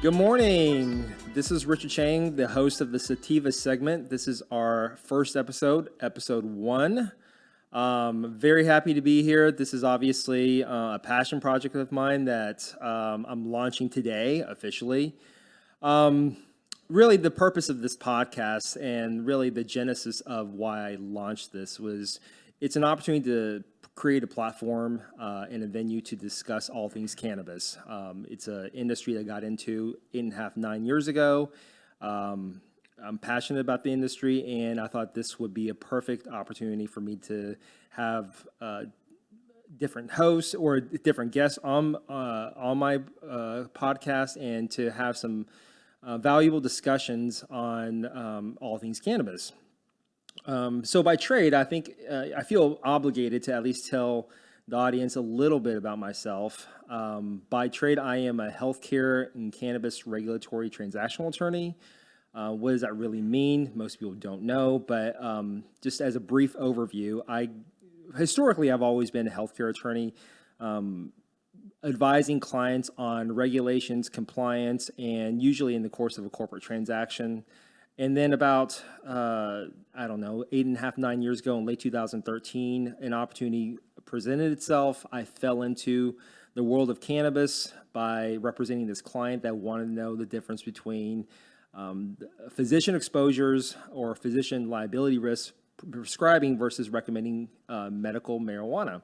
Good morning. This is Richard Cheng, the host of the Sativa Segment. This is our first episode, episode 1. Very happy to be here. This is obviously a passion project of mine that I'm launching today officially. Really, the purpose of this podcast and really the genesis of why I launched this was it's an opportunity to create a platform and a venue to discuss all things cannabis. It's an industry that got into 8.5, 9 years ago. I'm passionate about the industry, and I thought this would be a perfect opportunity for me to have different hosts or different guests on my podcast, and to have some valuable discussions on all things cannabis. So by trade, I think I feel obligated to at least tell the audience a little bit about myself. By trade, I am a healthcare and cannabis regulatory transactional attorney. What does that really mean? Most people don't know, but just as a brief overview, historically I've always been a healthcare attorney, advising clients on regulations, compliance, and usually in the course of a corporate transaction. And then about, 8.5, 9 years ago in late 2013, an opportunity presented itself. I fell into the world of cannabis by representing this client that wanted to know the difference between physician exposures or physician liability risks prescribing versus recommending medical marijuana.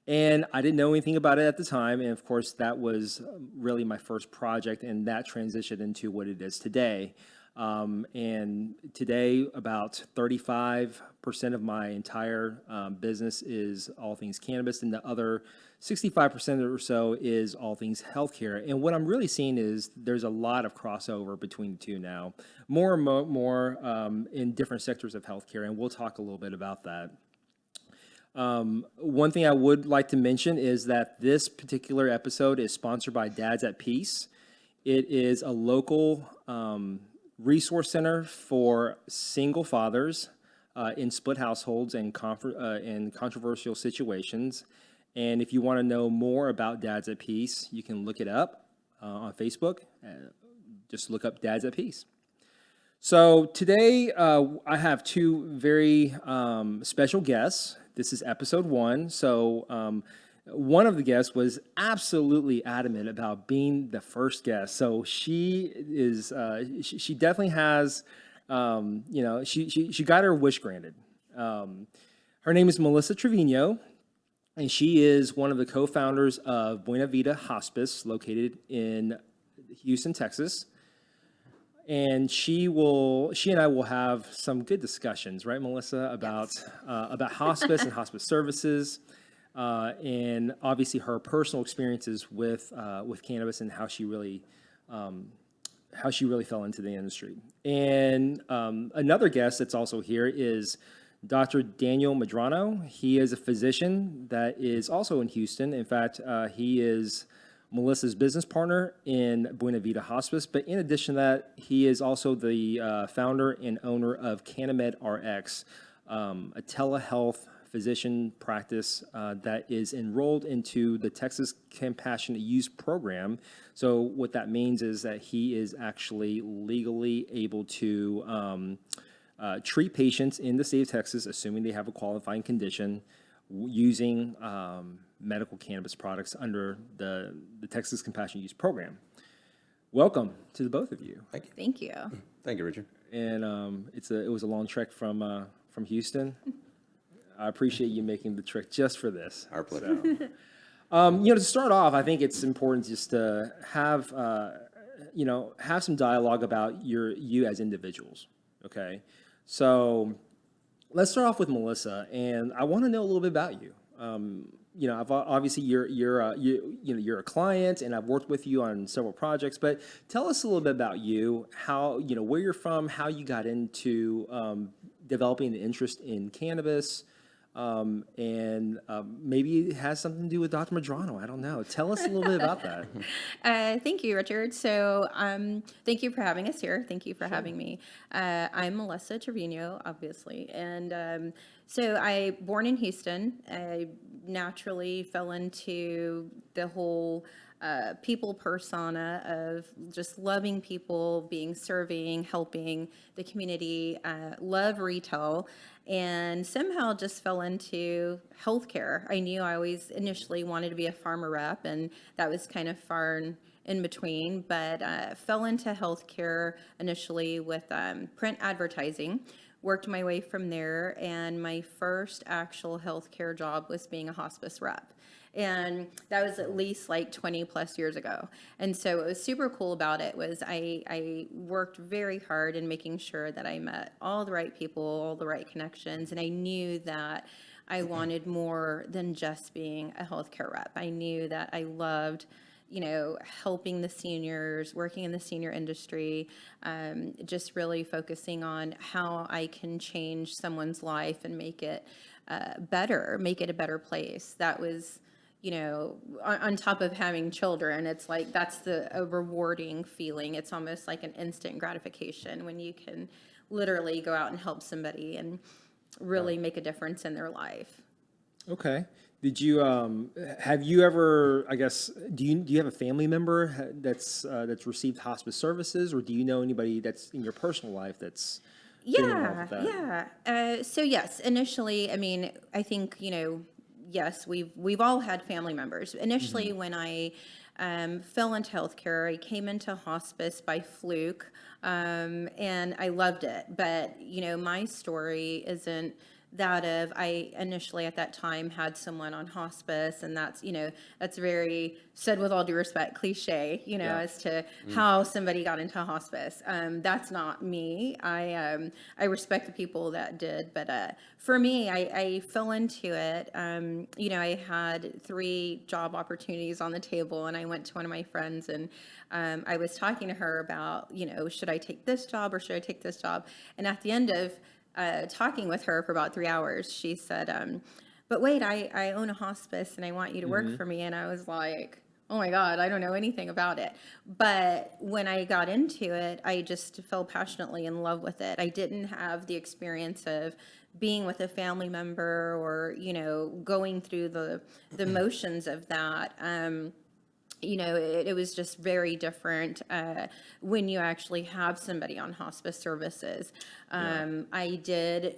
And I didn't know anything about it at the time. And of course, that was really my first project, and that transitioned into what it is today. And today, about 35% of my entire business is all things cannabis, and the other 65% or so is all things healthcare. And what I'm really seeing is there's a lot of crossover between the two now, more and more in different sectors of healthcare, and we'll talk a little bit about that. One thing I would like to mention is that this particular episode is sponsored by Dads at Peace. It is a local resource center for single fathers in split households and controversial situations. And if you want to know more about Dads at Peace, you can look it up on Facebook. Just look up Dads at Peace. So today I have two very special guests. This is episode 1. So one of the guests was absolutely adamant about being the first guest. So she is, she definitely has, she got her wish granted. Her name is Melissa Trevino, and she is one of the co-founders of Buena Vida Hospice, located in Houston, Texas. And she and I will have some good discussions, right, Melissa, about hospice and hospice services. And obviously her personal experiences with cannabis and how she really fell into the industry. And another guest that's also here is Dr. Daniel Medrano. He is a physician that is also in Houston. In fact, he is Melissa's business partner in Buena Vida Hospice. But in addition to that, he is also the founder and owner of CannaMed RX, a telehealth physician practice that is enrolled into the Texas Compassionate Use Program. So what that means is that he is actually legally able to treat patients in the state of Texas, assuming they have a qualifying condition, using medical cannabis products under the Texas Compassionate Use Program. Welcome to the both of you. Thank you. Thank you, Richard. And it was a long trek from Houston. I appreciate you making the trek just for this. Our pleasure. So, to start off, I think it's important just to have some dialogue about you as individuals. Okay, so let's start off with Melissa, and I want to know a little bit about you. I've obviously you're a client, and I've worked with you on several projects. But tell us a little bit about you, how where you're from, how you got into developing an interest in cannabis. And maybe it has something to do with Dr. Medrano. I don't know. Tell us a little bit about that. Thank you, Richard. So thank you for having us here. Thank you for having me. I'm Melissa Trevino, obviously. And so I born in Houston. I naturally fell into the whole people persona of just loving people, being serving, helping the community, love retail, and somehow just fell into healthcare. I knew I always initially wanted to be a pharma rep, and that was kind of far in between, but fell into healthcare initially with print advertising. Worked my way from there, and my first actual healthcare job was being a hospice rep. And that was at least like 20 plus years ago. And so what was super cool about it was I worked very hard in making sure that I met all the right people, all the right connections, and I knew that I wanted more than just being a healthcare rep. I knew that I loved, helping the seniors, working in the senior industry, just really focusing on how I can change someone's life and make it better, make it a better place. That was, on top of having children, it's like that's a rewarding feeling. It's almost like an instant gratification when you can literally go out and help somebody and really make a difference in their life. Okay. Did you have you ever? I guess do you have a family member that's received hospice services, or do you know anybody that's in your personal life that's been involved with that? Yeah. So yes, initially, I mean, I think yes, we've all had family members. Initially, when I fell into healthcare, I came into hospice by fluke, and I loved it. But my story isn't that of I initially at that time had someone on hospice, and that's very, said with all due respect, cliche, as to how somebody got into hospice. That's not me. I respect the people that did, but for me, I fell into it. I had 3 job opportunities on the table, and I went to one of my friends, and I was talking to her about, should I take this job or should I take this job? And at the end of talking with her for about 3 hours, she said, but wait, I own a hospice and I want you to work for me. And I was like, oh my God, I don't know anything about it. But when I got into it, I just fell passionately in love with it. I didn't have the experience of being with a family member or, going through the motions of that. It was just very different when you actually have somebody on hospice services. I did,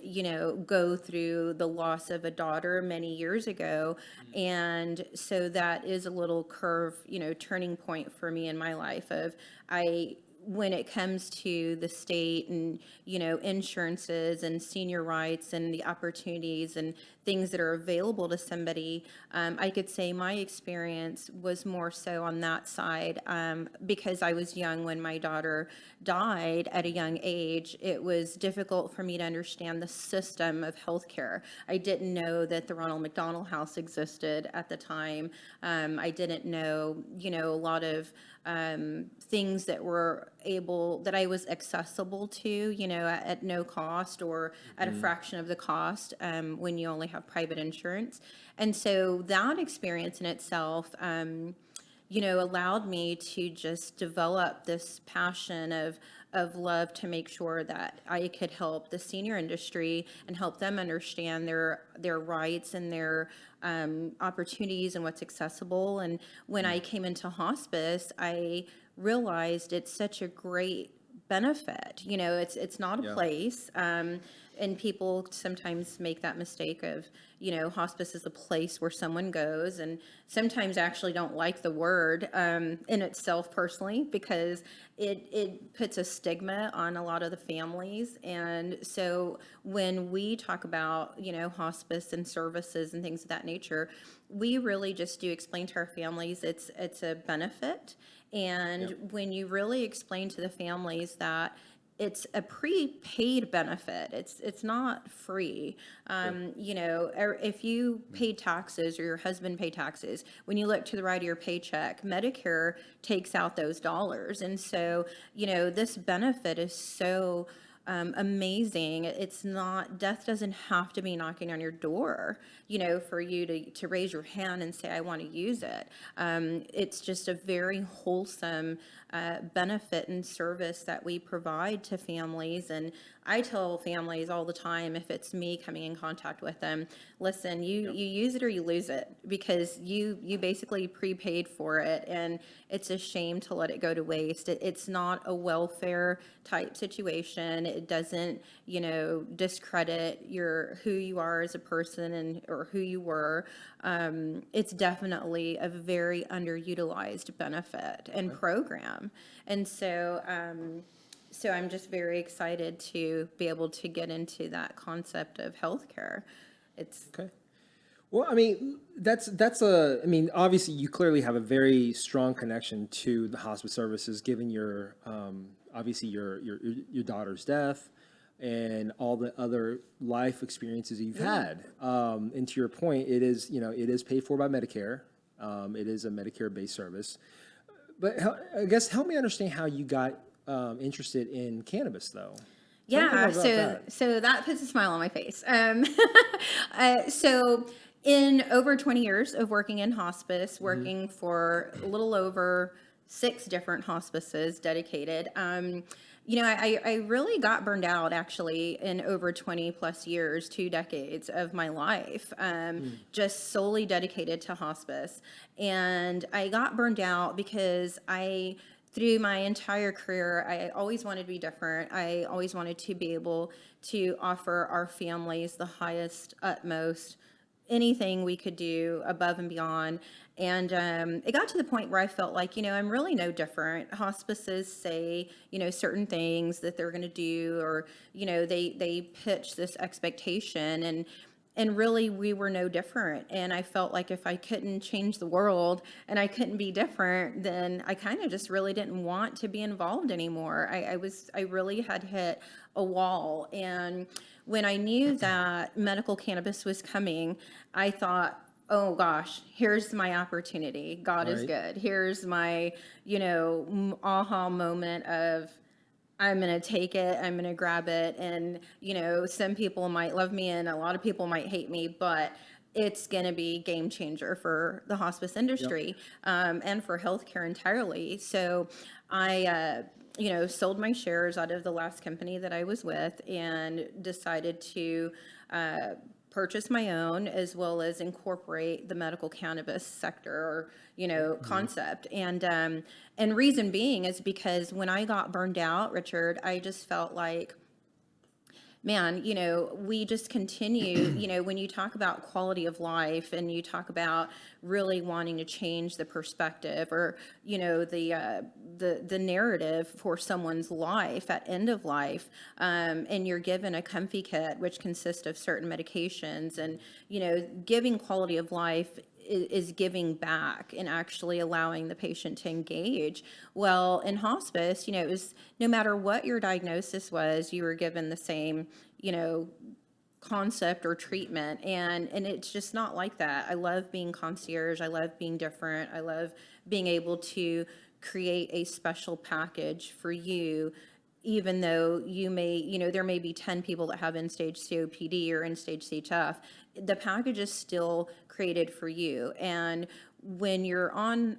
go through the loss of a daughter many years ago. And so that is a little curve, turning point for me in my life of when it comes to the state and, insurances and senior rights and the opportunities and things that are available to somebody, I could say my experience was more so on that side because I was young when my daughter died at a young age. It was difficult for me to understand the system of healthcare. I didn't know that the Ronald McDonald House existed at the time. I didn't know, a lot of things that I was accessible to, at no cost or at a fraction of the cost when you only have private insurance. And so that experience in itself, allowed me to just develop this passion of love to make sure that I could help the senior industry and help them understand their rights and their opportunities and what's accessible. And when I came into hospice, I realized it's such a great benefit. It's not a place. And people sometimes make that mistake of, hospice is a place where someone goes, and sometimes actually don't like the word in itself personally because it puts a stigma on a lot of the families. And so when we talk about, hospice and services and things of that nature, we really just do explain to our families it's a benefit. And when you really explain to the families that it's a prepaid benefit, it's not free. If you paid taxes or your husband paid taxes, when you look to the right of your paycheck, Medicare takes out those dollars. And so, this benefit is so amazing. It's not, death doesn't have to be knocking on your door, for you to raise your hand and say, I want to use it. It's just a very wholesome benefit and service that we provide to families. And I tell families all the time, if it's me coming in contact with them, listen, you use it or you lose it, because you basically prepaid for it, and it's a shame to let it go to waste. It's not a welfare type situation. It doesn't, discredit who you are as a person or who you were. It's definitely a very underutilized benefit and program. And so I'm just very excited to be able to get into that concept of healthcare. It's Okay. Well, I mean, obviously you clearly have a very strong connection to the hospice services, given your, obviously your daughter's death and all the other life experiences you've had. And to your point, it is paid for by Medicare. It is a Medicare-based service. But I guess help me understand how you got interested in cannabis, though. Yeah, so that puts a smile on my face. So in over 20 years of working in hospice, working for a little over 6 different hospices dedicated, I really got burned out actually in over 20 plus years, 2 decades of my life, just solely dedicated to hospice. And I got burned out because through my entire career, I always wanted to be different. I always wanted to be able to offer our families the highest, utmost, anything we could do above and beyond. And it got to the point where I felt like, I'm really no different. Hospices say, certain things that they're going to do, or, they pitch this expectation, and really we were no different. And I felt like if I couldn't change the world and I couldn't be different, then I kind of just really didn't want to be involved anymore. I really had hit a wall. And when I knew that medical cannabis was coming, I thought, oh gosh, here's my opportunity. God is good. Here's my, aha moment of, I'm going to take it, I'm going to grab it. And, some people might love me and a lot of people might hate me, but it's going to be a game changer for the hospice industry, and for healthcare entirely. So I, sold my shares out of the last company that I was with and decided to purchase my own, as well as incorporate the medical cannabis sector, or concept. And reason being is because when I got burned out, Richard, I just felt like, man, we just continue, when you talk about quality of life and you talk about really wanting to change the perspective, or, the narrative for someone's life at end of life, and you're given a comfy kit, which consists of certain medications, and, giving quality of life is giving back and actually allowing the patient to engage. Well, in hospice, it was no matter what your diagnosis was, you were given the same, concept or treatment. And it's just not like that. I love being concierge. I love being different. I love being able to create a special package for you, even though you may, there may be 10 people that have end-stage COPD or end-stage CHF, the package is still created for you. And when you're on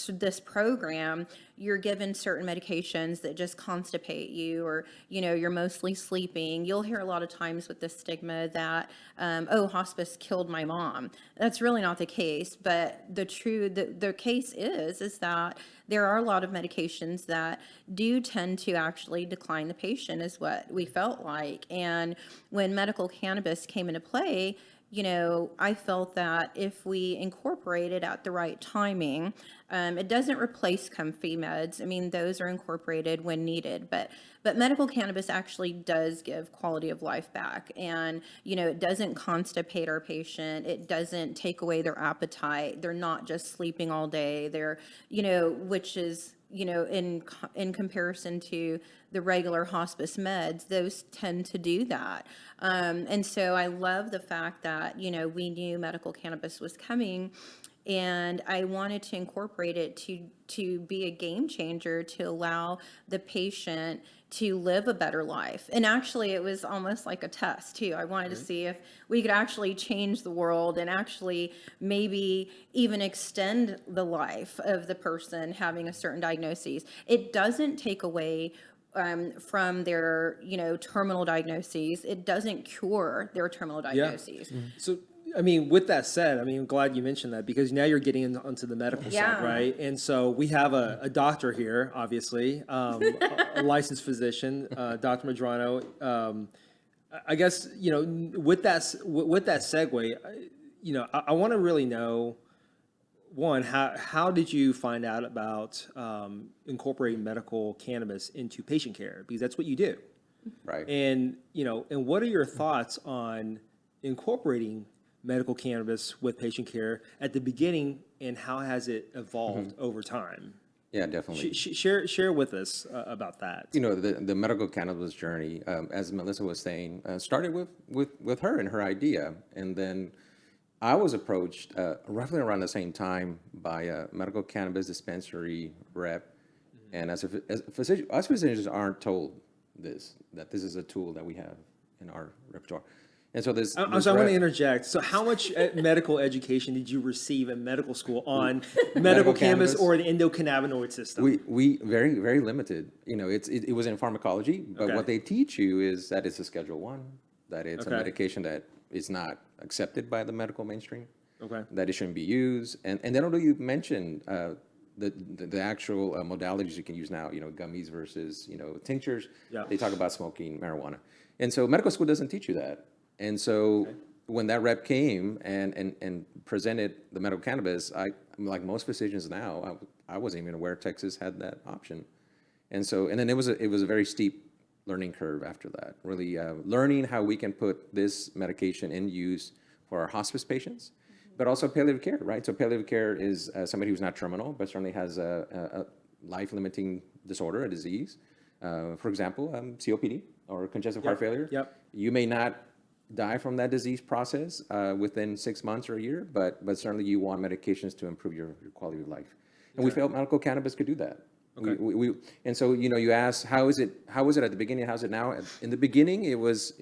this program, you're given certain medications that just constipate you, or, you're mostly sleeping. You'll hear a lot of times with the stigma that, hospice killed my mom. That's really not the case. But the case is that there are a lot of medications that do tend to actually decline the patient, is what we felt like. And when medical cannabis came into play, I felt that if we incorporate it at the right timing, it doesn't replace comfy meds. I mean, those are incorporated when needed, but medical cannabis actually does give quality of life back. And, it doesn't constipate our patient. It doesn't take away their appetite. They're not just sleeping all day. They're, which is, in comparison to the regular hospice meds, those tend to do that. And so I love the fact that, we knew medical cannabis was coming, and I wanted to incorporate it to be a game changer, to allow the patient, to live a better life. And actually, it was almost like a test too. I wanted to see if we could actually change the world and actually maybe even extend the life of the person having a certain diagnosis. It doesn't take away from their, terminal diagnoses. It doesn't cure their terminal diagnoses. So, I mean, with that said, I mean, I'm glad you mentioned that because now you're getting onto the medical Yeah. side, right? And so we have a doctor here, obviously, a licensed physician, Dr. Medrano. I guess, with that segue, I want to really know, one, how did you find out about incorporating medical cannabis into patient care? Because that's what you do. Right. And, and what are your thoughts on incorporating medical cannabis with patient care at the beginning, and how has it evolved over time? Yeah, definitely. Share with us about that. The medical cannabis journey, as Melissa was saying, started with her and her idea. And then I was approached roughly around the same time by a medical cannabis dispensary rep. And as a physician, us physicians aren't told that this is a tool that we have in our repertoire. And so So I want to interject. So how much medical education did you receive in medical school on medical cannabis or the endocannabinoid system? We very, very limited. It was in pharmacology, but what they teach you is that it's a Schedule 1, that it's a medication that is not accepted by the medical mainstream, that it shouldn't be used. And they don't really mention the actual modalities you can use now, gummies versus, tinctures. Yeah. They talk about smoking marijuana. And so medical school doesn't teach you that. And so when that rep came and presented the medical cannabis, like most physicians now, I wasn't even aware Texas had that option. And then it was a very steep learning curve after that, really learning how we can put this medication in use for our hospice patients, but also palliative care, right? So palliative care is somebody who's not terminal, but certainly has a life-limiting disorder, a disease. For example, COPD or congestive heart failure. Yep. You may not die from that disease process within 6 months or a year, but certainly you want medications to improve your quality of life. And we felt medical cannabis could do that. Okay. And so you ask, how was it at the beginning? How's it now? In the beginning, it was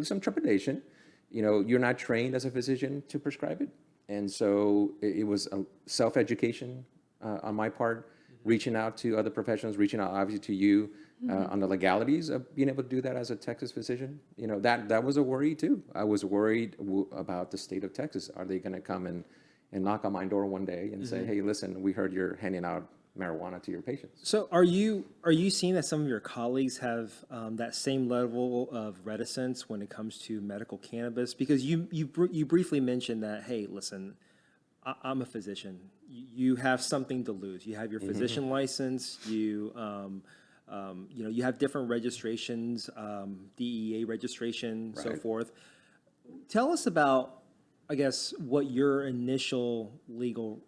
some trepidation. You're not trained as a physician to prescribe it, and so it was a self-education on my part, reaching out to other professionals, reaching out obviously to you on the legalities of being able to do that as a Texas physician. That was a worry too. I was worried about the state of Texas. Are they going to come and knock on my door one day and say, hey, listen, we heard you're handing out marijuana to your patients? So are you seeing that some of your colleagues have that same level of reticence when it comes to medical cannabis? Because you briefly mentioned that, hey, listen, I'm a physician. You have something to lose. You have your physician license. You have different registrations, DEA registration, so forth. Tell us about, I guess, what your initial legal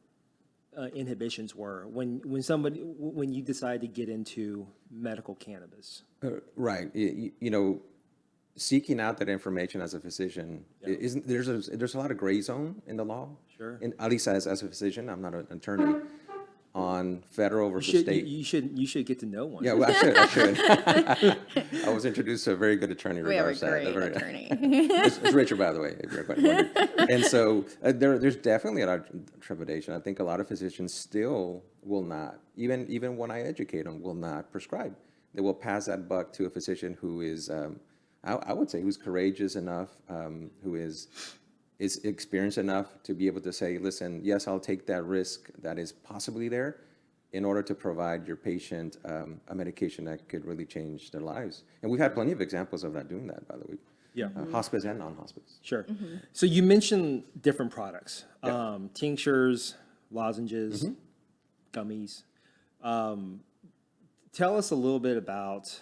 inhibitions were when you decided to get into medical cannabis. Right. Seeking out that information as a physician there's a lot of gray zone in the law. Sure. And at least as a physician, I'm not an attorney. On federal versus state. You should get to know one. Yeah, well, I should. I was introduced to a very good attorney. We have a great attorney. It's Richard, by the way, if you're quite wondering. And so there's definitely a lot of trepidation. I think a lot of physicians still will not, even when I educate them, will not prescribe. They will pass that buck to a physician who is, I would say, who's courageous enough, who is experienced enough to be able to say, listen, yes, I'll take that risk that is possibly there in order to provide your patient a medication that could really change their lives. And we've had plenty of examples of that doing that, by the way. Yeah. Hospice and non-hospice. Sure. So you mentioned different products, tinctures, lozenges, gummies. Tell us a little bit about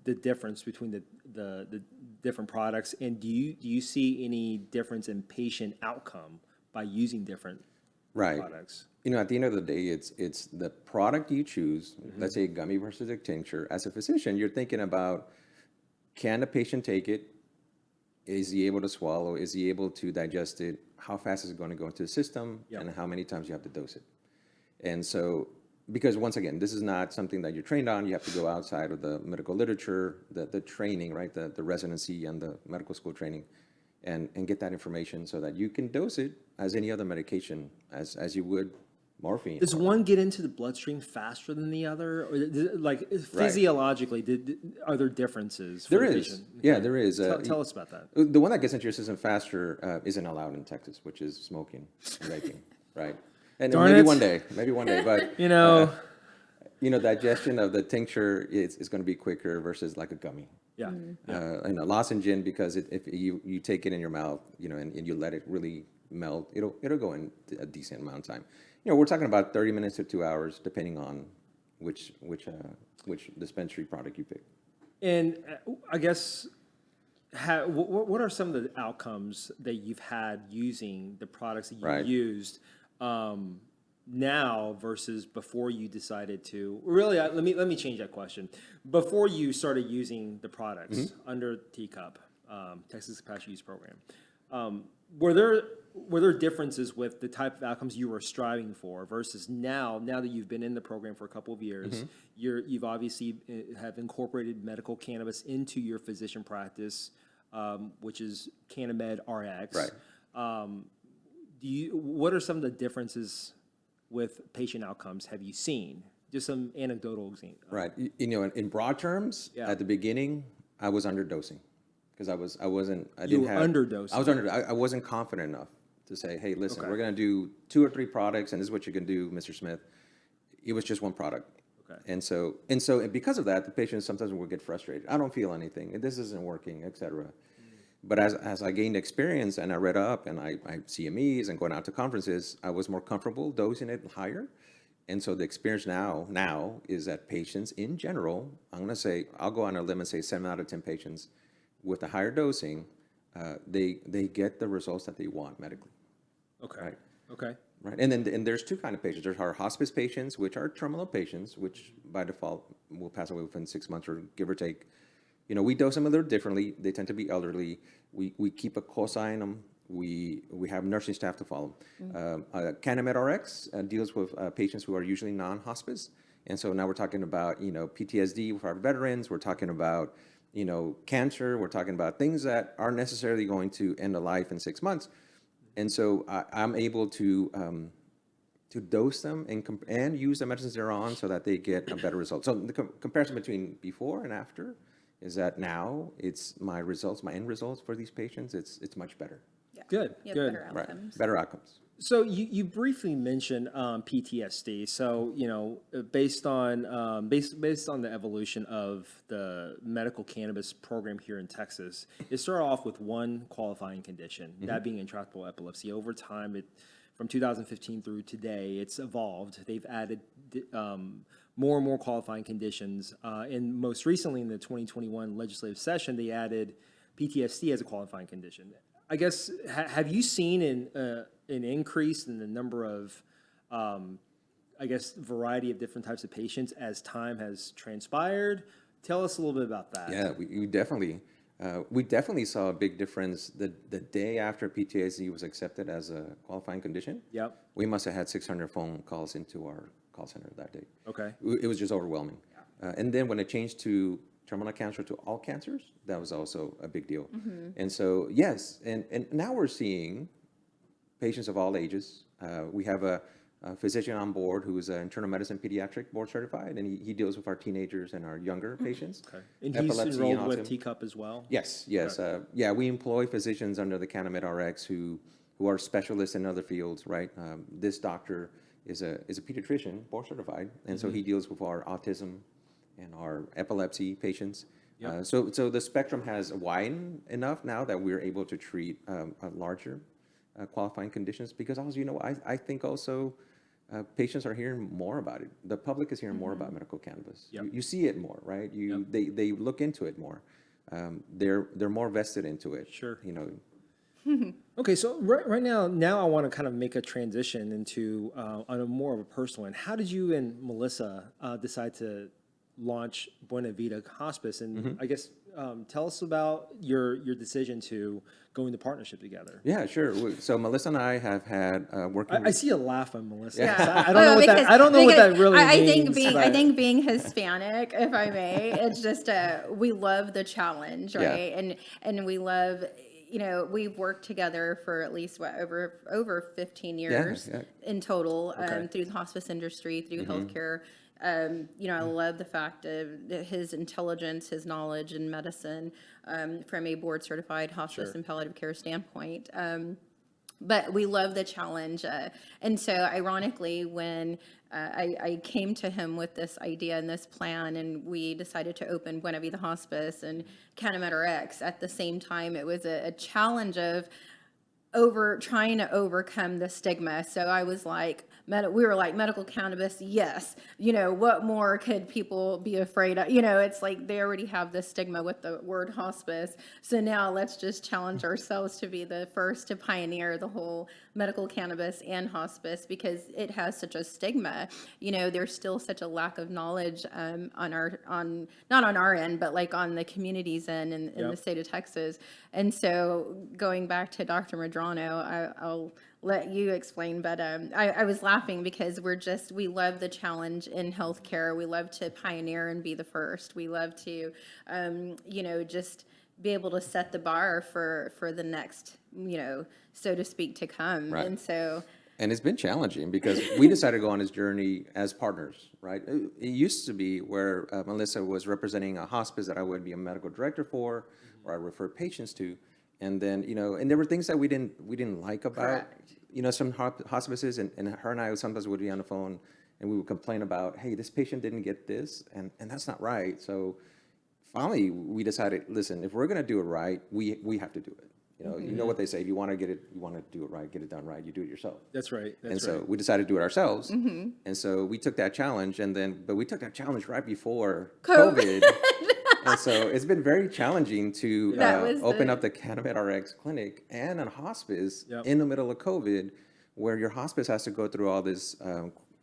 the difference between the different products, and do you see any difference in patient outcome by using different products? At the end of the day, it's the product you choose. Let's say a gummy versus a tincture. As a physician, you're thinking about, can the patient take it? Is he able to swallow? Is he able to digest it? How fast is it going to go into the system? And how many times you have to dose it? And so because once again, this is not something that you're trained on. You have to go outside of the medical literature, the training, right, the residency and the medical school training, and get that information so that you can dose it as any other medication, as you would morphine. Does one get into the bloodstream faster than the other, or like physiologically, are there differences? For There the is, patient? yeah, there is. Tell us about that. The one that gets into your system faster isn't allowed in Texas, which is smoking and vaping, right? And Darn maybe it. maybe one day, but You know, digestion of the tincture is going to be quicker versus like a gummy. yeah. And a lozenge, because if you take it in your mouth, and you let it really melt, it'll go in a decent amount of time. We're talking about 30 minutes to 2 hours, depending on which dispensary product you pick. And I guess, what are some of the outcomes that you've had using the products that you Right. used now versus before you decided to? Really, let me change that question. Before you started using the products Mm-hmm. under TCUP, Texas Compassionate Use Program, were there differences with the type of outcomes you were striving for versus now that you've been in the program for a couple of years? You've obviously have incorporated medical cannabis into your physician practice, which is CannaMed RX. Right. What are some of the differences with patient outcomes have you seen? Just some anecdotal examples. Right. In broad terms, Yeah. at the beginning, I was underdosing because I You were underdosing. I wasn't confident enough to say, hey, listen, Okay. we're going to do 2 or 3 products, and this is what you can do, Mr. Smith. It was just one product. Okay. And because of that, the patients sometimes will get frustrated. I don't feel anything. This isn't working, et cetera. But as I gained experience and I read up and I CMEs and going out to conferences, I was more comfortable dosing it higher. And so the experience now is that patients in general, I'll go on a limb and say 7 out of 10 patients with the higher dosing, they get the results that they want medically. Okay. Right. Okay. Right. And there's 2 kinds of patients. There's our hospice patients, which are terminal patients, which by default will pass away within 6 months or give or take. We dose them a little differently. They tend to be elderly. We keep a close eye on them. We have nursing staff to follow. CannaMed RX deals with patients who are usually non-hospice. And so now we're talking about, PTSD with our veterans. We're talking about, cancer. We're talking about things that aren't necessarily going to end a life in 6 months. And so I'm able to dose them and use the medicines they're on so that they get a better result. So the comparison between before and after is that now it's my end results for these patients, it's much better. Yeah. Good. You have Good. better Right. outcomes. Better outcomes. So you briefly mentioned PTSD. So based on the evolution of the medical cannabis program here in Texas, it started off with one qualifying condition, that being intractable epilepsy. Over time, from 2015 through today, it's evolved. They've added more and more qualifying conditions, and most recently in the 2021 legislative session, they added PTSD as a qualifying condition. I guess, have you seen an increase in the number of, variety of different types of patients as time has transpired? Tell us a little bit about that. Yeah, we definitely saw a big difference the day after PTSD was accepted as a qualifying condition. Yep. We must have had 600 phone calls into our call center that day. Okay. It was just overwhelming. And then when it changed to terminal cancer to all cancers, that was also a big deal. And so, yes, and now we're seeing patients of all ages. We have a physician on board who is an internal medicine pediatric board certified, and he deals with our teenagers and our younger patients. Okay. And he's Epilepsy enrolled and with autism. TCUP as well? Yes. Yeah, we employ physicians under the CannaMed RX who are specialists in other fields, right? This doctor is a pediatrician, board certified, and so he deals with our autism and our epilepsy patients. Yep. So the spectrum has widened enough now that we're able to treat a larger qualifying conditions, because also, I think also patients are hearing more about it. The public is hearing more about medical cannabis. Yep. You see it more, right? They look into it more. They're more vested into it. Sure. Okay, so right now I want to kind of make a transition into on a more of a personal end. How did you and Melissa decide to launch Buena Vida Hospice? And I guess tell us about your decision to go into partnership together. Yeah, sure. So Melissa and I have had working. I see a laugh on Melissa. Yeah. I don't know what that. I don't know what that really I means. I think being Hispanic, if I may, it's just we love the challenge, Yeah. right? And we love, we've worked together for at least over 15 years yeah. in total Okay. through the hospice industry, through healthcare. I love the fact of his intelligence, his knowledge in medicine from a board certified hospice Sure. and palliative care standpoint. But we love the challenge. And so ironically, when I came to him with this idea and this plan, and we decided to open Buena Vida Hospice and CannaMed RX at the same time, it was a challenge of trying to overcome the stigma. So I was like, we were like, medical cannabis, yes. What more could people be afraid of? It's like they already have this stigma with the word hospice. So now let's just challenge ourselves to be the first to pioneer the whole medical cannabis and hospice, because it has such a stigma. There's still such a lack of knowledge not on our end, but like on the community's end in the state of Texas. And so going back to Dr. Medrano, I'll let you explain, but I was laughing because we love the challenge in healthcare. We love to pioneer and be the first. We love to, just be able to set the bar for the next, so to speak, to come. Right. And so. And it's been challenging because we decided to go on this journey as partners, right? It used to be where Melissa was representing a hospice that I would be a medical director for, or I refer patients to. And then, and there were things that we didn't like about, Correct. Some hospices, and her and I sometimes would be on the phone and we would complain about, hey, this patient didn't get this, and that's not right. So finally, we decided, listen, if we're going to do it right, we have to do it. You know what they say, if you want to do it right, get it done right, you do it yourself. That's right. And so we decided to do it ourselves. And so we took that challenge, but we took that challenge right before COVID. And so it's been very challenging to open up the CannaMed RX clinic and a hospice in the middle of COVID, where your hospice has to go through all this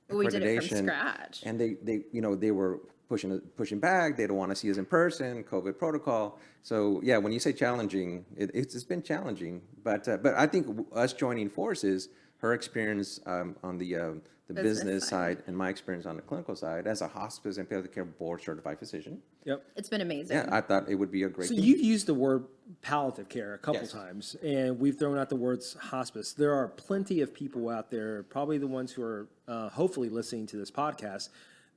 We did it from accreditation. scratch. And they were pushing back. They don't want to see us in person, COVID protocol. So yeah, when you say challenging, it's been challenging. But I think us joining forces, her experience on the business side and my experience on the clinical side as a hospice and palliative care board certified physician. Yep. It's been amazing. Yeah, I thought it would be a great So thing. you've used the word palliative care a couple Yes. times, and we've thrown out the words hospice. There are plenty of people out there, probably the ones who are hopefully listening to this podcast,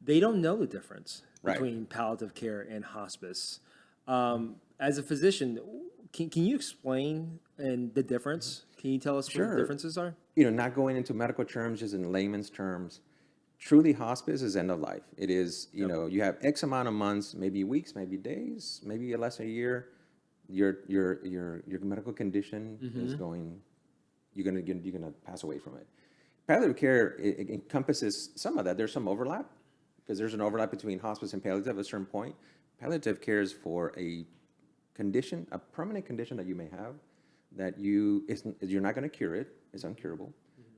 they don't know the difference between palliative care and hospice. As a physician, can you explain the difference? Can you tell us what the differences are? Not going into medical terms, just in layman's terms, truly hospice is end of life. It is, you have X amount of months, maybe weeks, maybe days, maybe less than a year. Your medical condition is you're gonna pass away from it. Palliative care, it encompasses some of that. There's some overlap, because there's an overlap between hospice and palliative at a certain point. Palliative care is for a condition, a permanent condition that you may have, that you're not going to cure it, it's uncurable,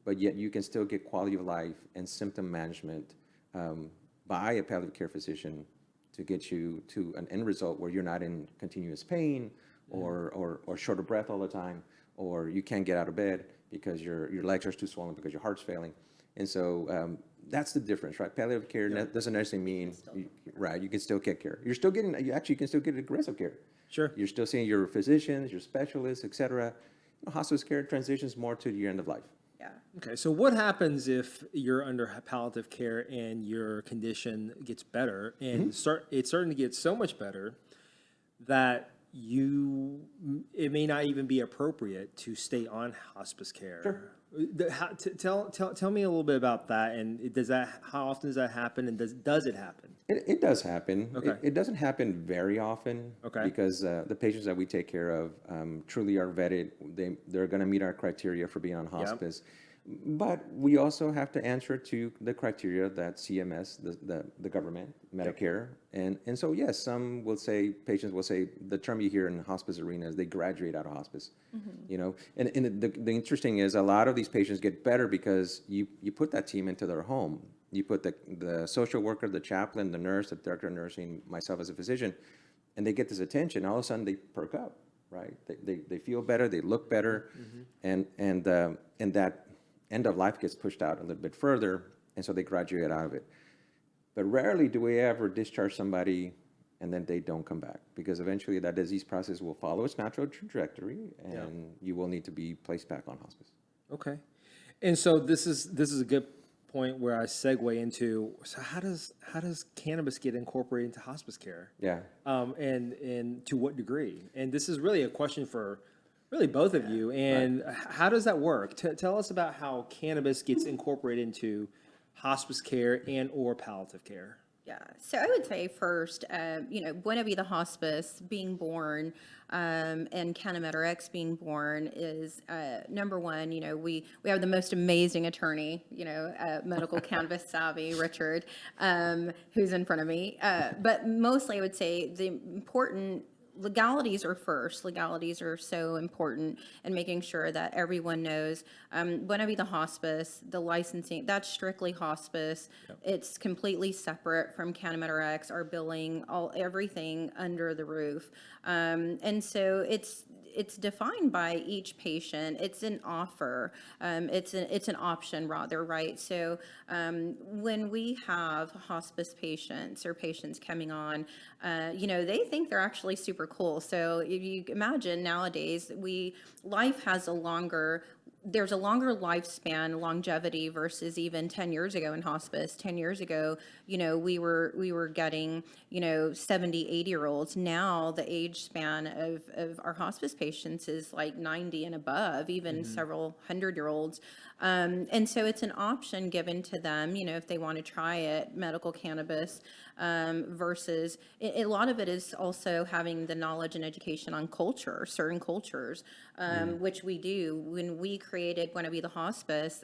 but yet you can still get quality of life and symptom management by a palliative care physician to get you to an end result where you're not in continuous pain or short of breath all the time, or you can't get out of bed because your legs are too swollen because your heart's failing. And so that's the difference, right? Palliative care doesn't necessarily mean, you can still get care. You can still get aggressive care. Sure. You're still seeing your physicians, your specialists, et cetera. Hospice care transitions more to your end of life. Yeah. Okay, so what happens if you're under palliative care and your condition gets better and it's starting to get so much better that it may not even be appropriate to stay on hospice care? Sure. Tell me a little bit about that, and how often does that happen, and does it happen? It does happen. Okay. It doesn't happen very often. Okay. Because the patients that we take care of truly are vetted. They're going to meet our criteria for being on hospice. But we also have to answer to the criteria that CMS, the government, Medicare, and so yes, patients will say the term you hear in the hospice arena is they graduate out of hospice. And the interesting is a lot of these patients get better because you put that team into their home. You put the social worker, the chaplain, the nurse, the director of nursing, myself as a physician, and they get this attention, all of a sudden they perk up, right? They feel better, they look better, and that end of life gets pushed out a little bit further, and so they graduate out of it. But rarely do we ever discharge somebody and then they don't come back, because eventually that disease process will follow its natural trajectory, and you will need to be placed back on hospice. Okay. And so this is a good point where I segue into, so how does cannabis get incorporated into hospice care? Yeah. And to what degree? And this is really a question for really both of you. And how does that work? Tell us about how cannabis gets incorporated into hospice care and or palliative care. Yeah, so I would say first, Buena Vida Hospice being born and CannaMed RX being born is number one. We have the most amazing attorney, medical cannabis savvy, Richard, who's in front of me. But mostly I would say the important legalities are first. Legalities are so important, and making sure that everyone knows. Buena Vida Hospice, the licensing, that's strictly hospice. Yep. It's completely separate from CannaMed RX, our billing, everything under the roof. And so it's defined by each patient. It's an offer. It's an option rather, right? So when we have hospice patients or patients coming on, they think they're actually super cool. So if you imagine nowadays, life has there's a longer lifespan, longevity versus even 10 years ago in hospice. 10 years ago, we were getting, 70, 80-year-olds. Now the age span of our hospice patients is like 90 and above, even several 100-year-olds. And so it's an option given to them, if they want to try it, medical cannabis, versus a lot of it is also having the knowledge and education on certain cultures, which we do. When we created Buena Vida Hospice,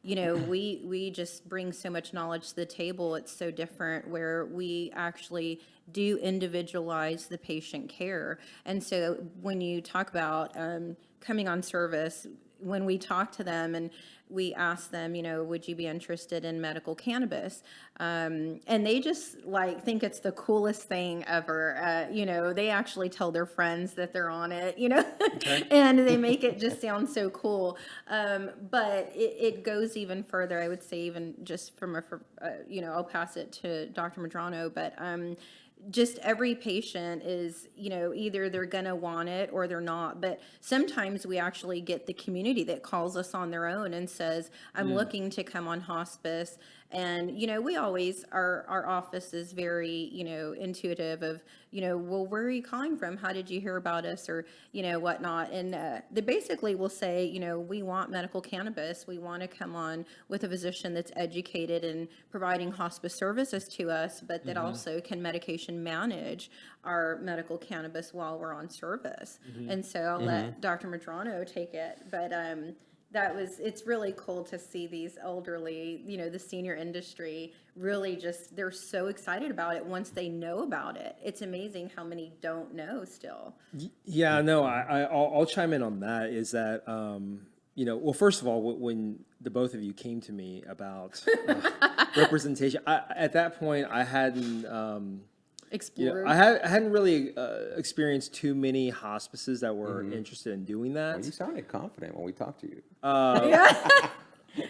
we just bring so much knowledge to the table. It's so different, where we actually do individualize the patient care. And so when you talk about coming on service, when we talk to them and we ask them, would you be interested in medical cannabis? And they just think it's the coolest thing ever. They actually tell their friends that they're on it, okay. And they make it just sound so cool. But it goes even further, I would say, even just from I'll pass it to Dr. Medrano, but just every patient is, either they're going to want it or they're not. But sometimes we actually get the community that calls us on their own and says, I'm looking to come on hospice. And, we always, our office is very, intuitive of, well, where are you calling from? How did you hear about us? Or, whatnot. And they basically will say, we want medical cannabis. We want to come on with a physician that's educated in providing hospice services to us, but that also can medication manage our medical cannabis while we're on service. And so I'll let Dr. Medrano take it. But it's really cool to see these elderly, the senior industry really they're so excited about it once they know about it. It's amazing how many don't know still. Yeah, no, I'll chime in on that. Is that, well, first of all, when the both of you came to me about representation, at that point I hadn't explored. I hadn't really experienced too many hospices that were interested in doing that. Well, you sounded confident when we talked to you.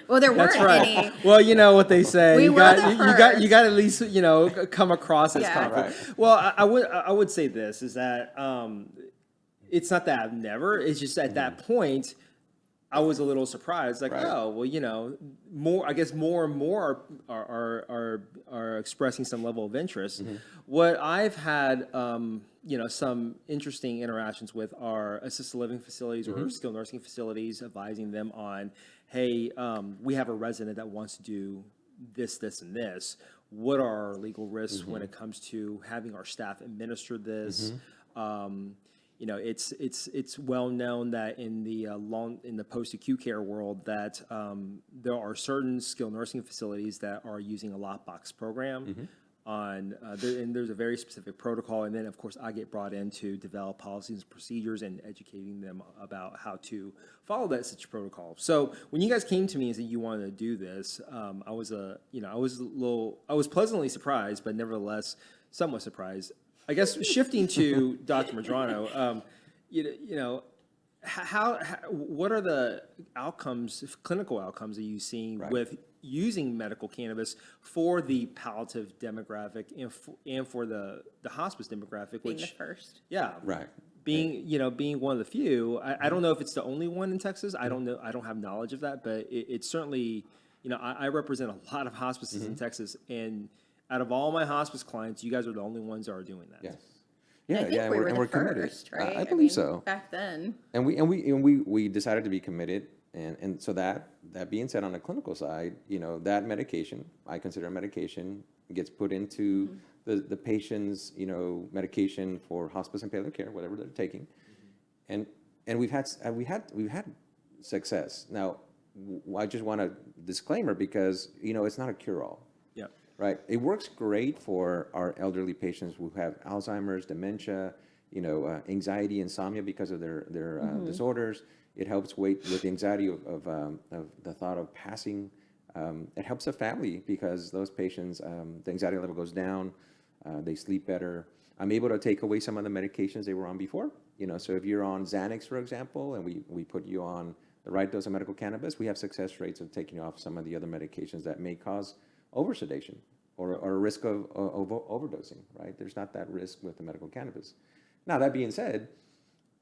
Well, there weren't any. Well, you know what they say. You got at least come across as confident. Right. Well, I would say this is that it's not that I've never. It's just at that point I was a little surprised. Like, oh, well, more. I guess more and more are expressing some level of interest. What I've had, some interesting interactions with are assisted living facilities or skilled nursing facilities, advising them on, hey, we have a resident that wants to do this, this, and this. What are our legal risks when it comes to having our staff administer this? It's well known that in the post-acute care world that there are certain skilled nursing facilities that are using a lockbox program and there's a very specific protocol. And then, of course, I get brought in to develop policies and procedures and educating them about how to follow that such protocol. So when you guys came to me and said you wanted to do this, I was pleasantly surprised, but nevertheless somewhat surprised. I guess shifting to Dr. Medrano, you know, what are the outcomes, clinical outcomes, are you seeing with using medical cannabis for the palliative demographic and for the hospice demographic, Being the first. yeah, Right. being one of the few. I don't know if it's the only one in Texas. I don't know. I don't have knowledge of that, but it's certainly, I represent a lot of hospices in Texas, and out of all my hospice clients, you guys are the only ones that are doing that. Yes. I think we were the committed. first, right? I believe so. Back then. And we decided to be committed, and so that being said, on the clinical side, that medication, I consider a medication, gets put into the patient's medication for hospice and palliative care, whatever they're taking, and we've had success. Now, I just want a disclaimer because it's not a cure-all. Yeah. Right. It works great for our elderly patients who have Alzheimer's, dementia, anxiety, insomnia because of their disorders. It helps with the anxiety of the thought of passing. It helps the family because those patients, the anxiety level goes down. They sleep better. I'm able to take away some of the medications they were on before. So if you're on Xanax, for example, and we put you on the right dose of medical cannabis, we have success rates of taking off some of the other medications that may cause oversedation or a risk of overdosing, right? There's not that risk with the medical cannabis. Now, that being said,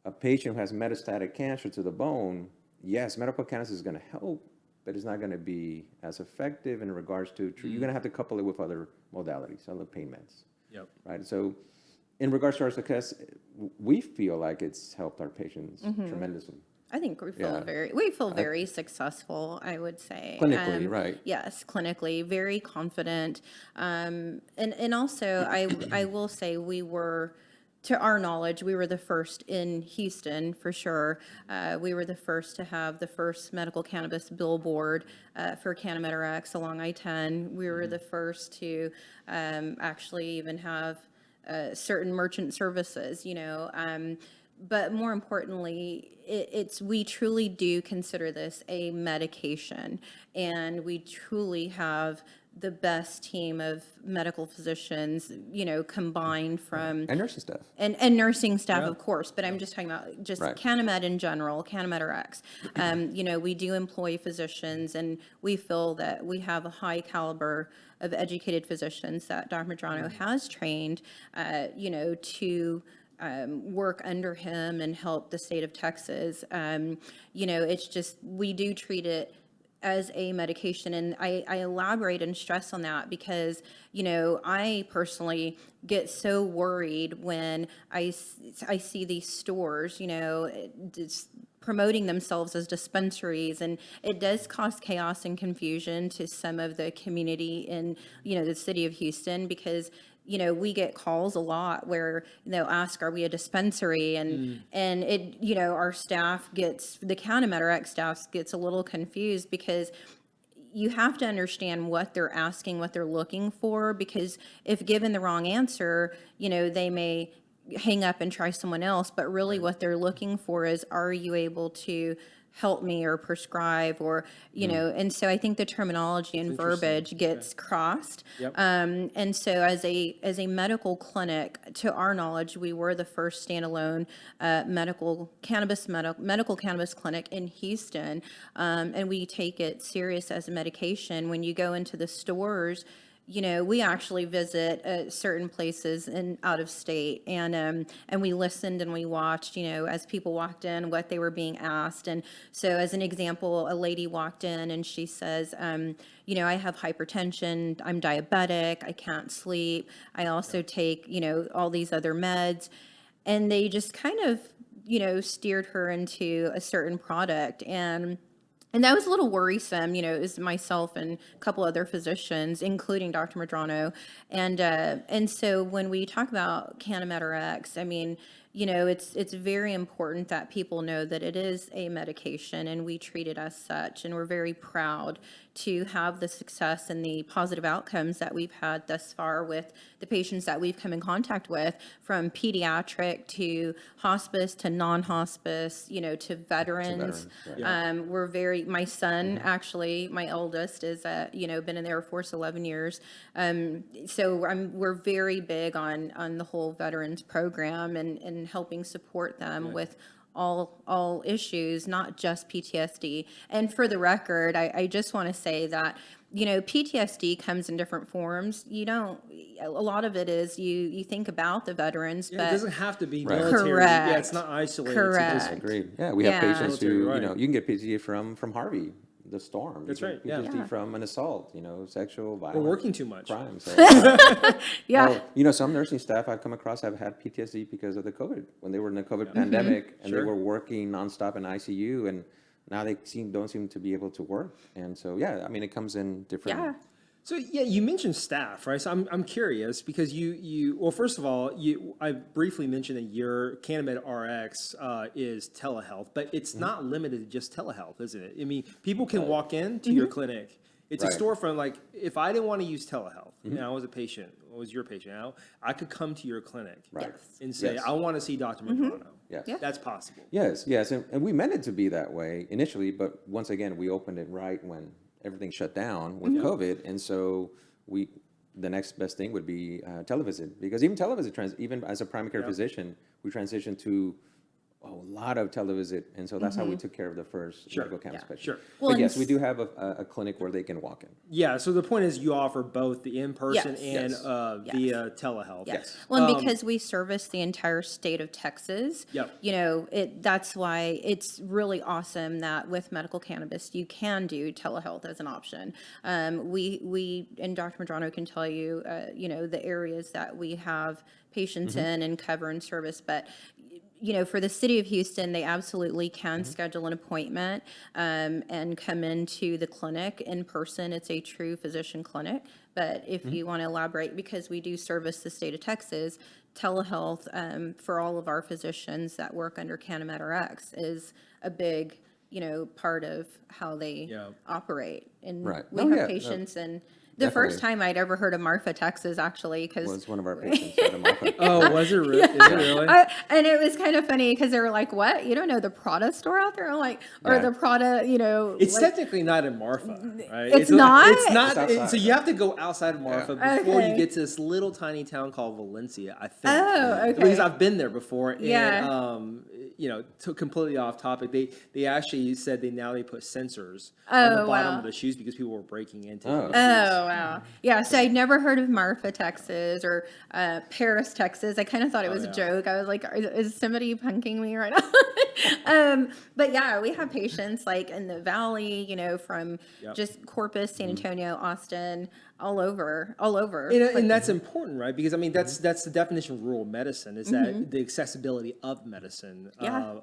a patient who has metastatic cancer to the bone, yes, medical cannabis is going to help, but it's not going to be as effective in regards to, you're going to have to couple it with other modalities, other pain meds. Yep. Right? So in regards to our success, we feel like it's helped our patients tremendously. I think we feel very successful, I would say. Clinically, right. Yes, clinically, very confident. And also, I will say to our knowledge, we were the first in Houston, for sure. We were the first to have the first medical cannabis billboard for CannaMed RX along I-10. We were the first to actually even have certain merchant services, but more importantly, we truly do consider this a medication, and we truly have the best team of medical physicians, combined from... And nursing staff. And nursing staff, of course, but I'm just talking about just Right. CannaMed in general, CannaMed RX. We do employ physicians, and we feel that we have a high caliber of educated physicians that Dr. Medrano has trained, to work under him and help the state of Texas. It's just, we do treat it as a medication, and I elaborate and stress on that because, I personally get so worried when I see these stores, just promoting themselves as dispensaries, and it does cause chaos and confusion to some of the community in, the city of Houston because we get calls a lot where they'll ask, are we a dispensary? And it, our staff the CannaMed RX staff gets a little confused because you have to understand what they're asking, what they're looking for, because if given the wrong answer, they may hang up and try someone else, but really what they're looking for is, are you able to help me or prescribe or, and so I think the terminology and verbiage gets crossed. Yep. And so as a medical clinic, to our knowledge, we were the first standalone medical cannabis clinic in Houston. And we take it serious as a medication. When you go into the stores, we actually visit certain places in out of state, and we listened and we watched, as people walked in, what they were being asked. And so, as an example, a lady walked in and she says, I have hypertension, I'm diabetic, I can't sleep, I also take, all these other meds, and they just kind of, steered her into a certain product. And that was a little worrisome, it was myself and a couple other physicians, including Dr. Medrano. And so when we talk about CannaMed RX, it's very important that people know that it is a medication and we treat it as such. And we're very proud to have the success and the positive outcomes that we've had thus far with the patients that we've come in contact with, from pediatric to hospice to non-hospice, to veterans. Right. My son, actually, my oldest is, been in the Air Force 11 years. So we're very big on the whole veterans program and helping support them with all issues, not just PTSD. And for the record, I just want to say that, PTSD comes in different forms. A lot of it is you think about the veterans, Yeah, but it doesn't have to be Right. military. Correct. Yeah, it's not isolated. Correct. Agreed. Yeah, we have patients who, Right. you can get PTSD from Harvey, the storm. That's You right, get yeah. PTSD from an assault, sexual violence. We're working too much. Crime. So, Yeah. some nursing staff I've come across have had PTSD because of the COVID, when they were in the COVID pandemic and they Sure. were working nonstop in ICU, and now they don't seem to be able to work. And so, it comes in different. Yeah. So you mentioned staff, right? So I'm curious because well, first of all, I briefly mentioned that your CannaMed RX is telehealth, but it's not limited to just telehealth, isn't it? I mean, people can walk into your clinic. It's a Right. storefront. Like, if I didn't want to use telehealth, and I was a patient, I was your patient, I could come to your clinic Right. Yes. and say, Yes. I want to see Dr. Medrano. Yes. Yeah. That's possible. Yes, and we meant it to be that way initially, but once again, we opened it right when everything shut down with COVID, and so the next best thing would be televisit, because even televisit, even as a primary care physician, we transitioned to a lot of televisit, and so that's how we took care of the first medical cannabis patient. Sure. Well, But yes, and we do have a clinic where they can walk in. Yeah, so the point is you offer both the in-person Yes. and Yes. via telehealth. Yes. Well, and because we service the entire state of Texas, Yep. that's why it's really awesome that with medical cannabis, you can do telehealth as an option. We and Dr. Medrano can tell you, the areas that we have patients in and cover and service, but for the city of Houston, they absolutely can schedule an appointment and come into the clinic in person. It's a true physician clinic. But if you want to elaborate, because we do service the state of Texas, telehealth for all of our physicians that work under CannaMed RX is a big, part of how they operate. And Right. we Oh, have yeah. patients and the first Definitely. time I'd ever heard of Marfa, Texas, actually, because Was one of our patients at a Marfa. Oh, was it really? Is it really? and it was kind of funny because they were like, "What? You don't know the Prada store out there?" I'm like, or Yeah. the Prada, It's like, technically not in Marfa, right? It's not? It's not. It's outside. So you have to go outside of Marfa before you Okay. get to this little tiny town called Valencia, I think. Oh, okay. Because I've been there before, and Yeah. to completely off topic, they actually said they put sensors Oh, on the bottom wow. of the shoes because people were breaking into Oh. the shoes. Oh, wow. Yeah, so I'd never heard of Marfa, Texas, or Paris, Texas. I kind of thought it was a joke. I was like, is somebody punking me right now? But yeah, we have patients like in the valley, from just Corpus, San Antonio, Austin, all over. And that's important, right? Because that's the definition of rural medicine, is that the accessibility of medicine. Yeah.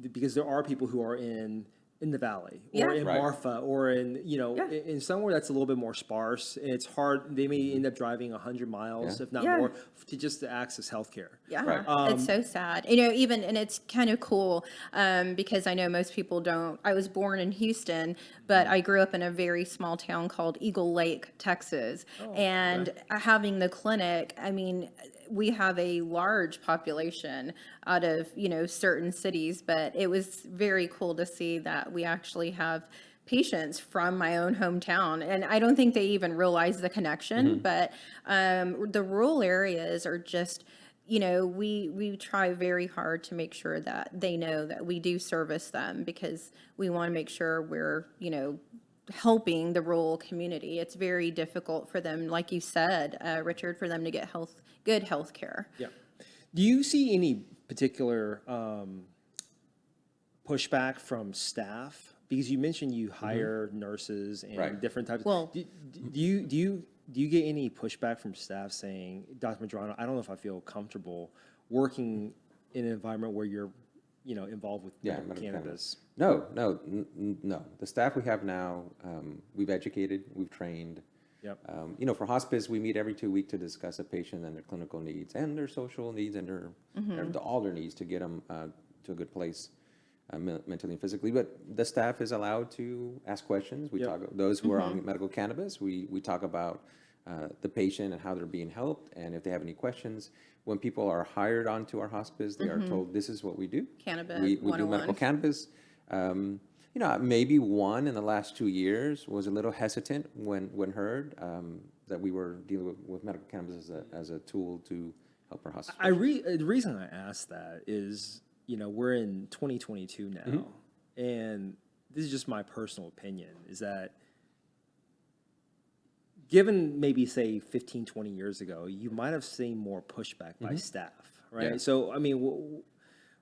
Because there are people who are in the valley or Yeah. in Right. Marfa or in somewhere that's a little bit more sparse. And it's hard. They may end up driving 100 miles, if not Yeah. more, to access healthcare. Yeah, Right. it's so sad. And it's kind of cool because I know most people don't. I was born in Houston, but I grew up in a very small town called Eagle Lake, Texas. And having the clinic, we have a large population out of, certain cities, but it was very cool to see that we actually have patients from my own hometown. And I don't think they even realize the connection, but the rural areas are just, we try very hard to make sure that they know that we do service them, because we want to make sure we're, helping the rural community. It's very difficult for them, like you said, Richard, for them to get good health care. Yeah. Do you see any particular pushback from staff? Because you mentioned you hire nurses and Right. different types. Well- do you get any pushback from staff saying, Dr. Medrano, I don't know if I feel comfortable working in an environment where you're, involved with medical cannabis? No. The staff we have now, we've educated, we've trained, Yep. You know, for hospice, we meet every 2 weeks to discuss a patient and their clinical needs and their social needs and all their needs to get them to a good place mentally and physically. But the staff is allowed to ask questions. We talk, those who are on medical cannabis, we talk about the patient and how they're being helped, and if they have any questions. When people are hired onto our hospice, they are told, this is what we do. Cannabis We do 101. medical cannabis. You know, maybe one in the last 2 years was a little hesitant when heard that we were dealing with medical cannabis as a tool to help our hospice. The reason I asked that is, you know, we're in 2022 now, and this is just my personal opinion, is that given maybe, say, 15, 20 years ago, you might have seen more pushback by staff, right? Yeah. So, I mean,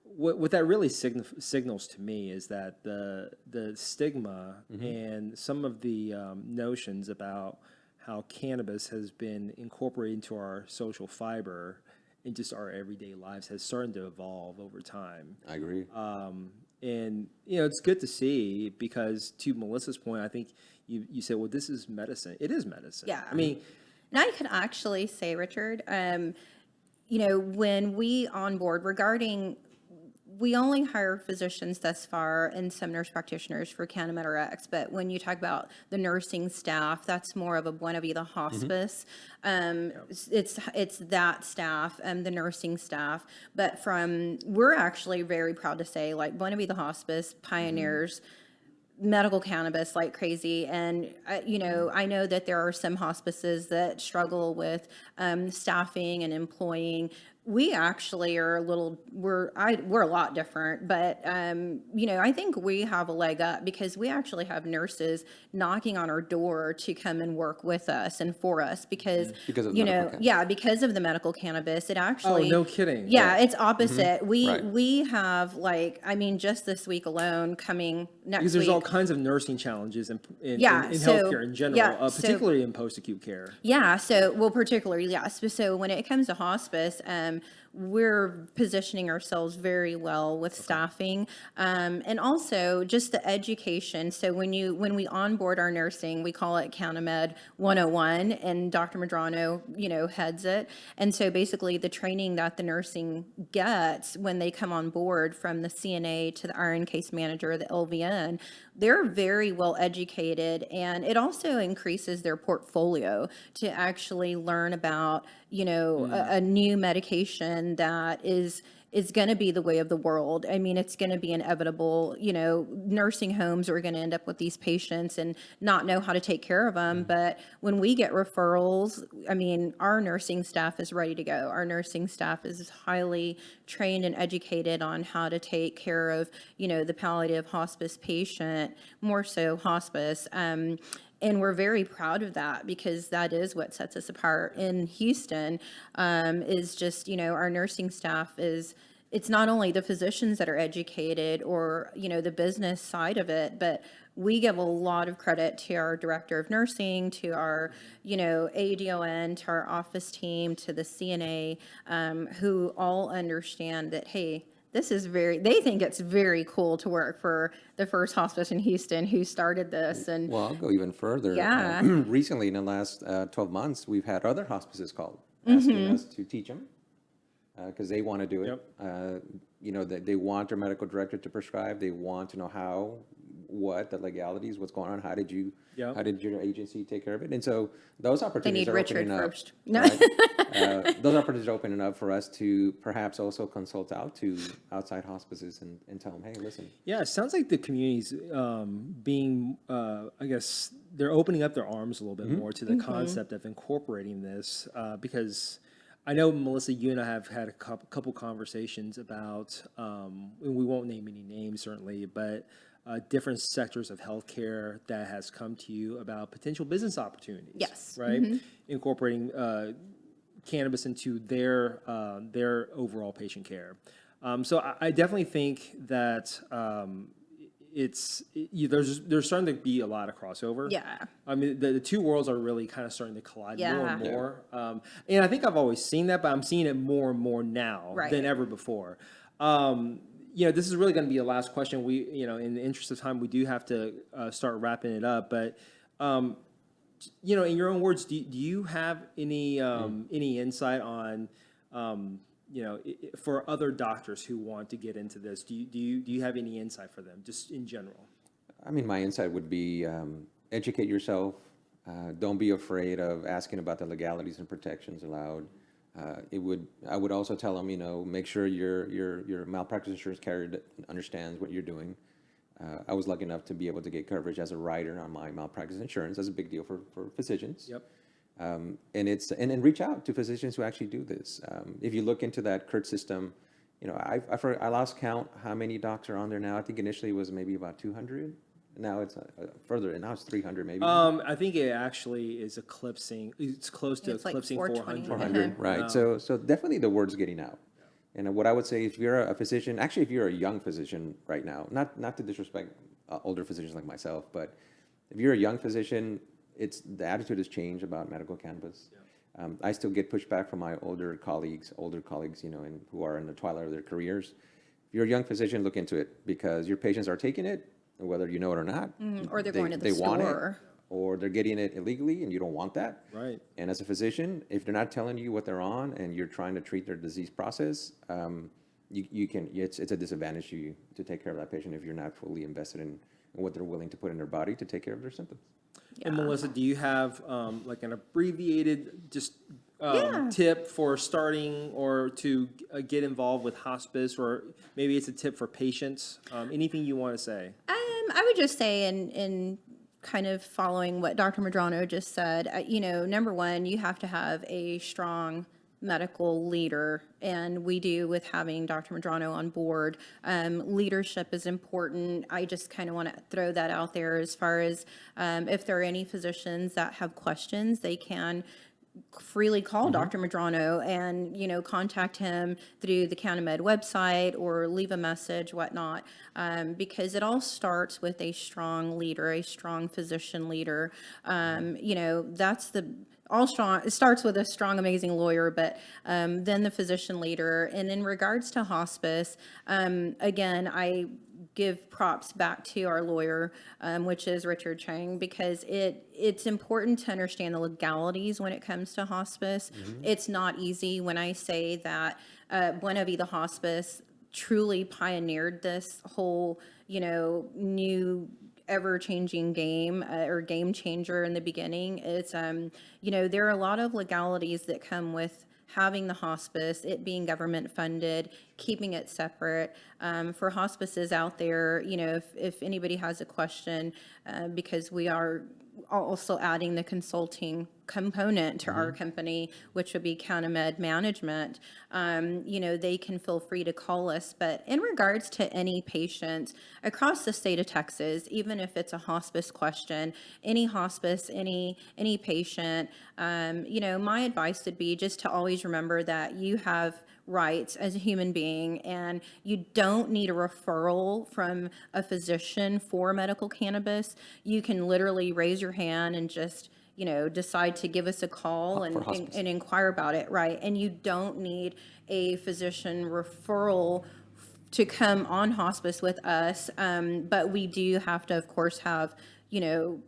what that really signals to me is that the stigma and some of the notions about how cannabis has been incorporated into our social fiber and just our everyday lives has started to evolve over time. I agree. And, you know, it's good to see because to Melissa's point, I think you said, well, this is medicine. It is medicine. Yeah. I mean, And I could actually say, Richard, you know, when we onboard regarding, we only hire physicians thus far and some nurse practitioners for CannaMed Rx, but when you talk about the nursing staff, that's more of a Buena Vida hospice. It's that staff, the nursing staff, but we're actually very proud to say, like, Buena Vida hospice pioneers medical cannabis like crazy. And, you know, I know that there are some hospices that struggle with staffing and employing. We actually are we're a lot different, but, you know, I think we have a leg up because we actually have nurses knocking on our door to come and work with us and for us because of you medical know, cannabis. yeah, because of the medical cannabis, it actually, no kidding. Yeah, it's opposite. Right. We have, like, I mean, just this week alone coming next because there's week. all kinds of nursing challenges in So, healthcare in general, so- particularly in post-acute care. Yeah, so, well, particularly, yes. So when it comes to hospice, we're positioning ourselves very well with staffing, and also just the education. So when we onboard our nursing, we call it CannaMed 101, and Dr. Medrano, you know, heads it. And so basically the training that the nursing gets when they come on board, from the CNA to the RN case manager, the LVN, they're very well educated, and it also increases their portfolio to actually learn about, you know, a new medication that is going to be the way of the world. I mean, it's going to be inevitable. You know, nursing homes are going to end up with these patients and not know how to take care of them. But when we get referrals, I mean, our nursing staff is ready to go. Our nursing staff is highly trained and educated on how to take care of, you know, the palliative hospice patient, more so hospice. And we're very proud of that because that is what sets us apart in Houston, is just, you know, our nursing staff it's not only the physicians that are educated or, you know, the business side of it, but we give a lot of credit to our director of nursing, to our, you know, ADON, to our office team, to the CNA, who all understand that, hey, they think it's very cool to work for the first hospice in Houston who started this. And Well, I'll go even further. Yeah. Recently, in the last 12 months, we've had other hospices called asking us to teach them because they want to do it. You know, they want their medical director to prescribe. They want to know what the legalities, what's going on. How did your agency take care of it? And so those they opportunities need are Richard opening up. first. No. Right? Those opportunities are opening up for us to perhaps also consult out to outside hospices and tell them, hey, listen. Yeah, it sounds like the community's being, I guess, they're opening up their arms a little bit more to the concept of incorporating this because I know, Melissa, you and I have had a couple conversations about, and we won't name any names certainly, but different sectors of healthcare that has come to you about potential business opportunities. Yes. Right? Incorporating cannabis into their overall patient care. So I definitely think that there's starting to be a lot of crossover. Yeah. I mean, the two worlds are really kind of starting to collide more and Yeah. more. And I think I've always seen that, but I'm seeing it more and more now Right. than ever before. You know, this is really going to be a last question. We, you know, in the interest of time, we do have to start wrapping it up. But in your own words, do you have any insight on, for other doctors who want to get into this? Do you have any insight for them, just in general? I mean, my insight would be educate yourself. Don't be afraid of asking about the legalities and protections allowed. I would also tell them, make sure your malpractice insurance carrier understands what you're doing. I was lucky enough to be able to get coverage as a rider on my malpractice insurance. That's a big deal for physicians. Yep. And then reach out to physicians who actually do this. If you look into that CURT system, I lost count how many docs are on there now. I think initially it was maybe about 200. Now it's further, and now it's 300 maybe. I think it actually is eclipsing. It's close to It's like eclipsing 420. 400, right? So definitely the word's getting out. And what I would say, if you're a physician, actually, if you're a young physician right now, not to disrespect older physicians like myself, but if you're a young physician, the attitude has changed about medical cannabis. Yeah. I still get pushback from my older colleagues, and who are in the twilight of their careers. If you're a young physician, look into it, because your patients are taking it, whether you know it or not. Or they're going to the want store. Or they're getting it illegally, and you don't want that. Right. And as a physician, if they're not telling you what they're on, and you're trying to treat their disease process, it's a disadvantage to you to take care of that patient if you're not fully invested in what they're willing to put in their body to take care of their symptoms. And Melissa, do you have like an abbreviated tip for starting or to get involved with hospice, or maybe it's a tip for patients? Anything you want to say? I would just say, in kind of following what Dr. Medrano just said, number one, you have to have a strong medical leader, and we do with having Dr. Medrano on board. Leadership is important. I just kind of want to throw that out there as far as if there are any physicians that have questions, they can freely call Dr. Medrano and, contact him through the CannaMed website or leave a message, whatnot, because it all starts with a strong leader, a strong physician leader. It starts with a strong, amazing lawyer, but then the physician leader. And in regards to hospice, again, I give props back to our lawyer, which is Richard Cheng, because it's important to understand the legalities when it comes to hospice. It's not easy. When I say that Buena Vida Hospice truly pioneered this whole, new ever-changing game or game changer in the beginning, it's, there are a lot of legalities that come with having the hospice, it being government funded, keeping it separate. For hospices out there, if anybody has a question, because we are also adding the consulting component to our company, which would be CannaMed management, they can feel free to call us. But in regards to any patient across the state of Texas, even if it's a hospice question, any hospice, any patient, my advice would be just to always remember that you have rights as a human being, and you don't need a referral from a physician for medical cannabis. You can literally raise your hand and just decide to give us a call and inquire about it, right? And you don't need a physician referral to come on hospice with us, but we do have to, of course, have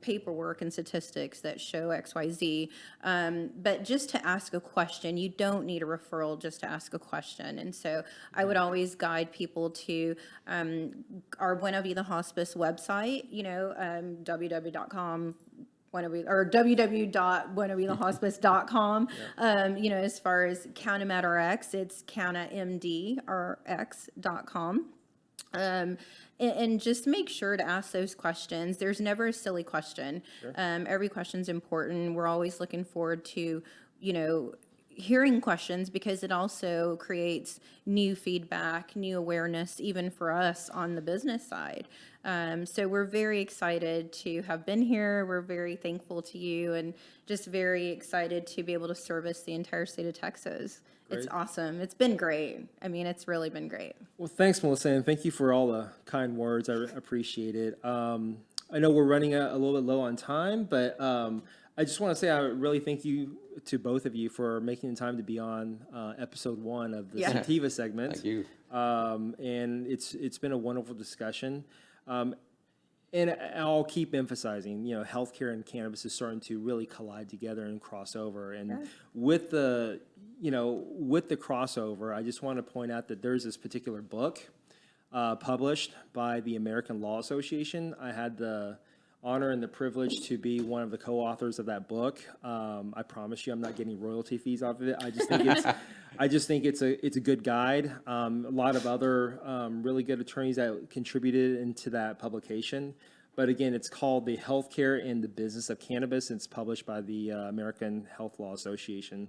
paperwork and statistics that show XYZ. But just to ask a question, you don't need a referral just to ask a question. And so I would always guide people to our Buena Vida Hospice website, www.com. www.buenavidahospice.com. As far as CannaMed RX, it's CannaMedRx.com. And just make sure to ask those questions. There's never a silly question. Sure. Every question's important. We're always looking forward to, hearing questions, because it also creates new feedback, new awareness, even for us on the business side. So we're very excited to have been here. We're very thankful to you, and just very excited to be able to service the entire state of Texas. Great. It's awesome. It's been great. I mean, it's really been great. Well, thanks, Melissa, and thank you for all the kind words. I appreciate it. I know we're running a little bit low on time, but I just want to say I really thank you to both of you for making the time to be on episode 1 of the Sativa segment. Thank you. And it's been a wonderful discussion. and I'll keep emphasizing, healthcare and cannabis is starting to really collide together and cross over. And with the crossover, I just want to point out that there's this particular book published by the American Law Association. I had the honor and the privilege to be one of the co-authors of that book. I promise you, I'm not getting royalty fees off of it. I just think it's a good guide. A lot of other really good attorneys that contributed into that publication. But again, it's called The Healthcare and the Business of Cannabis. And it's published by the American Health Law Association.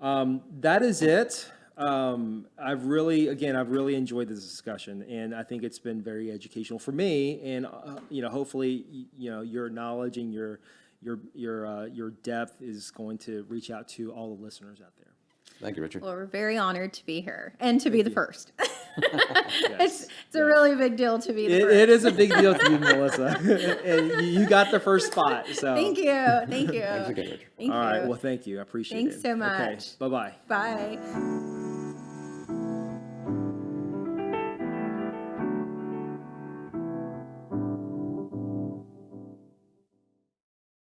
That is it. I've really enjoyed this discussion, and I think it's been very educational for me. And hopefully, your knowledge and your depth is going to reach out to all the listeners out there. Thank you, Richard. Well, we're very honored to be here and to be the first. Yes. It's a really big deal to be the first. It is a big deal to you, Melissa. And you got the first spot. So Thank you. Thanks again, Richard. Thank all right. you. Well, thank you. I appreciate it. Thanks so much. Okay. Bye-bye. Bye.